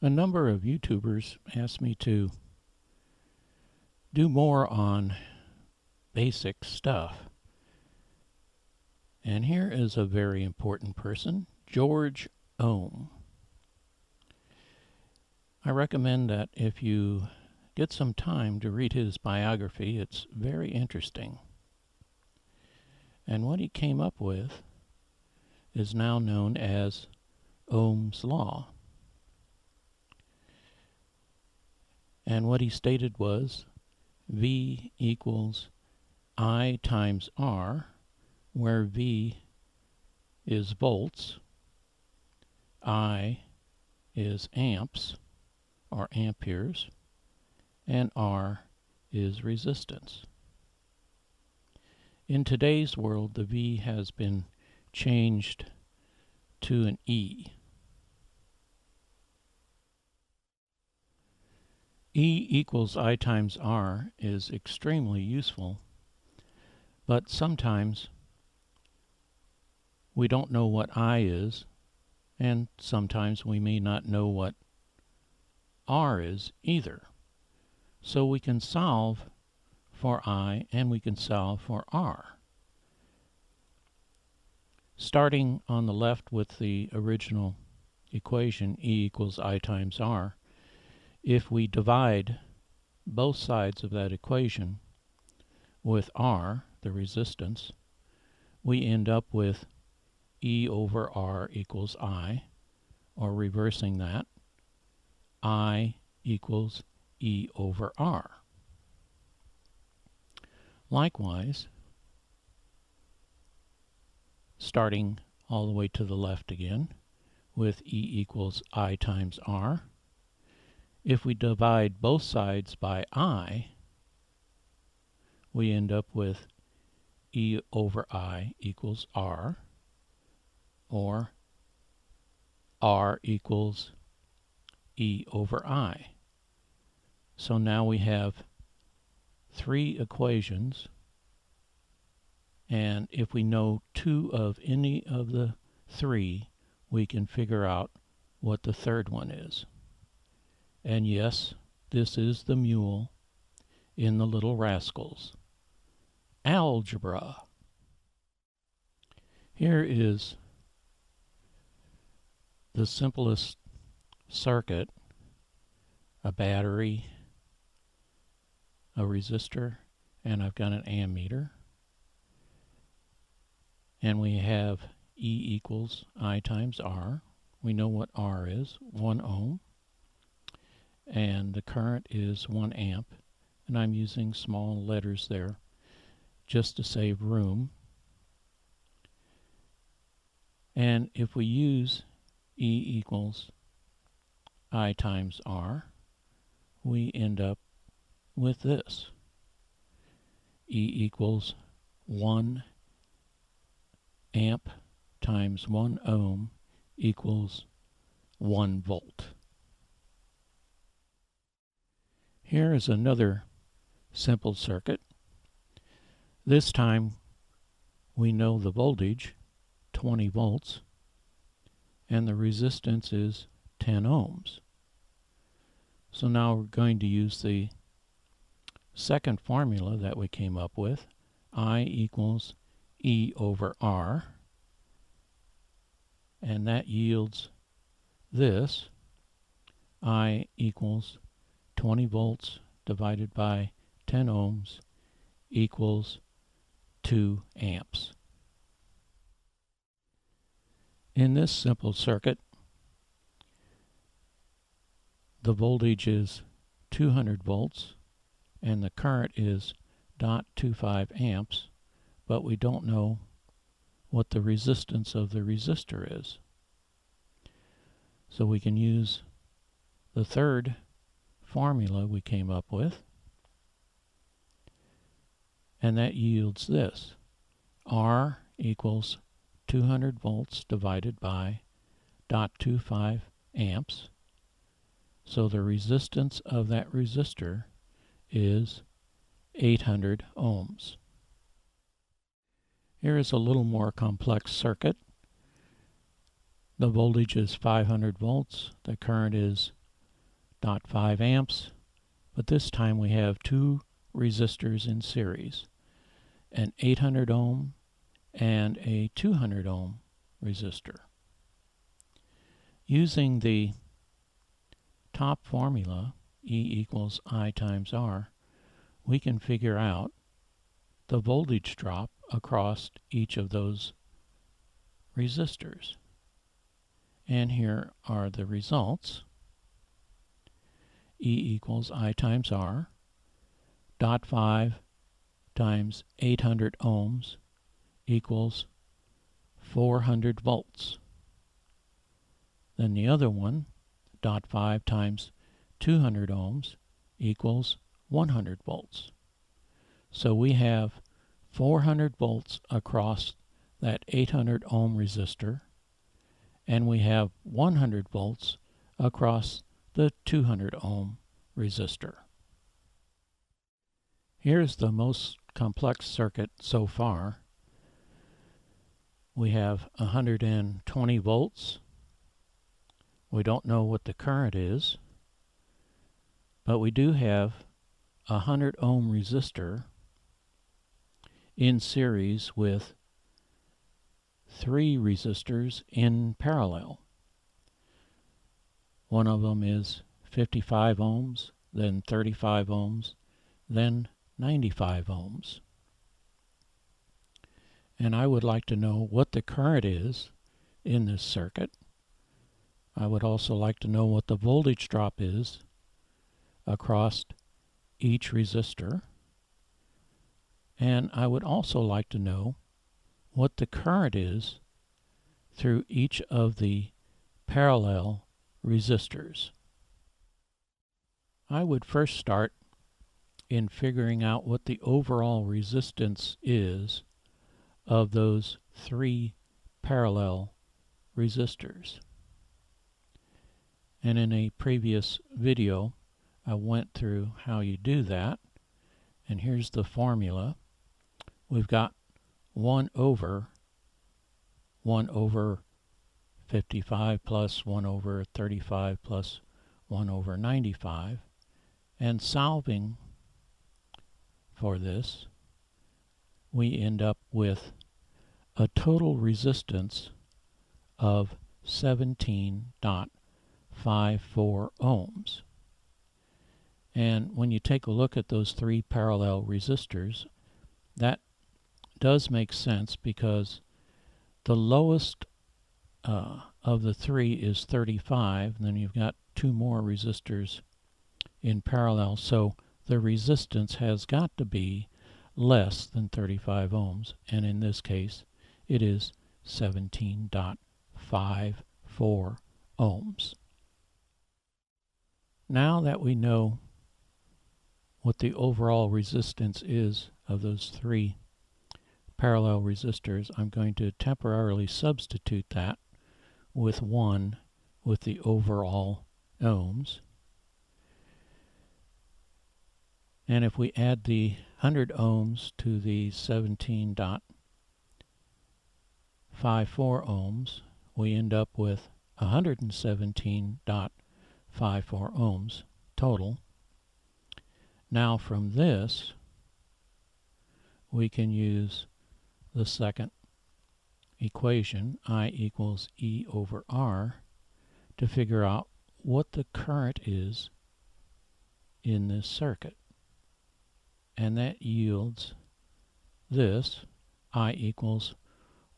A number of YouTubers asked me to do more on basic stuff. And here is a very important person, George Ohm. I recommend that if you get some time to read his biography, it's very interesting. And what he came up with is now known as Ohm's law. And what he stated was V equals I times R, where V is volts, I is amps or amperes, and R is resistance. In today's world, the V has been changed to an E. E equals I times R is extremely useful, but sometimes we don't know what I is, and sometimes we may not know what R is either. So we can solve for I and we can solve for R. Starting on the left with the original equation, E equals I times R, if we divide both sides of that equation with R, the resistance, we end up with E over R equals I, or reversing that, I equals E over R. Likewise, starting all the way to the left again with E equals I times R, if we divide both sides by I, we end up with E over I equals R, or R equals E over I. So now we have three equations, and if we know two of any of the three, we can figure out what the third one is. And yes, this is the mule in the Little Rascals. Algebra. Here is the simplest circuit: a battery, a resistor, and I've got an ammeter. And we have E equals I times R. We know what R is, 1 ohm. And the current is 1 amp. And I'm using small letters there just to save room. And if we use E equals I times R, we end up with this. E equals 1 amp times 1 ohm equals 1 volt. Here is another simple circuit. This time we know the voltage, 20 volts, and the resistance is 10 ohms. So now we're going to use the second formula that we came up with, I equals E over R, and that yields this, I equals 20 volts divided by 10 ohms equals 2 amps. In this simple circuit, the voltage is 200 volts and the current is 0.25 amps, but we don't know what the resistance of the resistor is. So we can use the third formula we came up with, and that yields this. R equals 200 volts divided by 0.25 amps. So the resistance of that resistor is 800 ohms. Here is a little more complex circuit. The voltage is 500 volts. The current is 0.5 amps, but this time we have two resistors in series, an 800 ohm and a 200 ohm resistor. Using the top formula, E equals I times R, we can figure out the voltage drop across each of those resistors. And here are the results. E equals I times R. 0.5 times 800 ohms equals 400 volts. Then the other one, 0.5 times 200 ohms equals 100 volts. So we have 400 volts across that 800 ohm resistor, and we have 100 volts across the 200 ohm resistor. Here's the most complex circuit so far. We have 120 volts. We don't know what the current is, but we do have a 100 ohm resistor in series with 3 resistors in parallel. One of them is 55 ohms, then 35 ohms, then 95 ohms. And I would like to know what the current is in this circuit. I would also like to know what the voltage drop is across each resistor. And I would also like to know what the current is through each of the parallel resistors. I would first start in figuring out what the overall resistance is of those 3 parallel resistors. And in a previous video I went through how you do that, and here's the formula. We've got 1 over 55 plus 1 over 35 plus 1 over 95, and solving for this we end up with a total resistance of 17.54 ohms. And when you take a look at those 3 parallel resistors, that does make sense because the lowest of the 3 is 35, and then you've got 2 more resistors in parallel, so the resistance has got to be less than 35 ohms, and in this case it is 17.54 ohms. Now that we know what the overall resistance is of those 3 parallel resistors, I'm going to temporarily substitute that with 1 with the overall ohms. And if we add the 100 ohms to the 17.54 ohms, we end up with 117.54 ohms total. Now from this, we can use the second equation, I equals E over R, to figure out what the current is in this circuit. And that yields this, I equals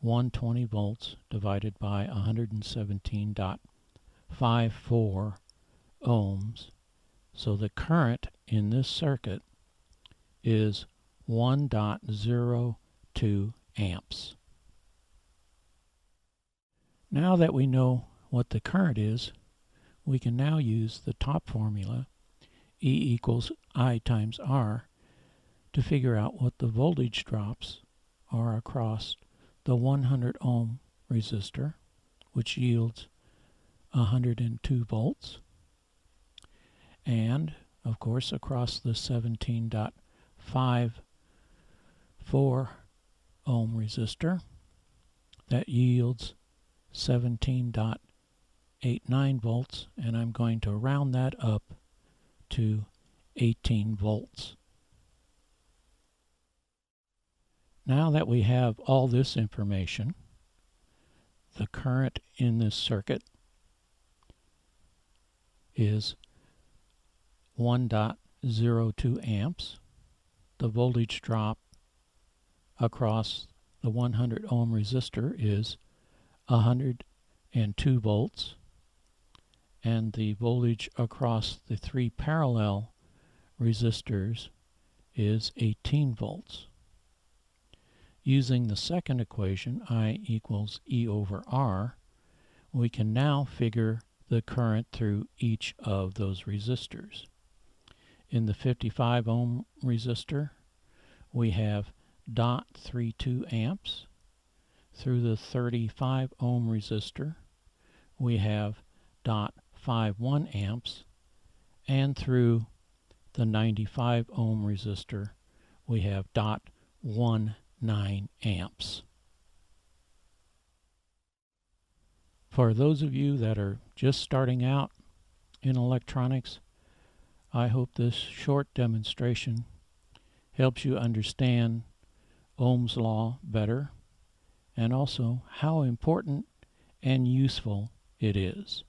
120 volts divided by 117.54 ohms. So the current in this circuit is 1.02 amps. Now that we know what the current is, we can now use the top formula, E equals I times R, to figure out what the voltage drops are across the 100 ohm resistor, which yields 102 volts, and of course across the 17.54 ohm resistor, that yields 17.84 0.89 volts, and I'm going to round that up to 18 volts. Now that we have all this information, the current in this circuit is 1.02 amps. The voltage drop across the 100 ohm resistor is 102 volts, and the voltage across the 3 parallel resistors is 18 volts. Using the second equation, I equals E over R, we can now figure the current through each of those resistors. In the 55 ohm resistor, we have 0.32 amps. Through the 35 ohm resistor, we have 0.51 amps. And through the 95 ohm resistor, we have 0.19 amps. For those of you that are just starting out in electronics, I hope this short demonstration helps you understand Ohm's law better, and also how important and useful it is.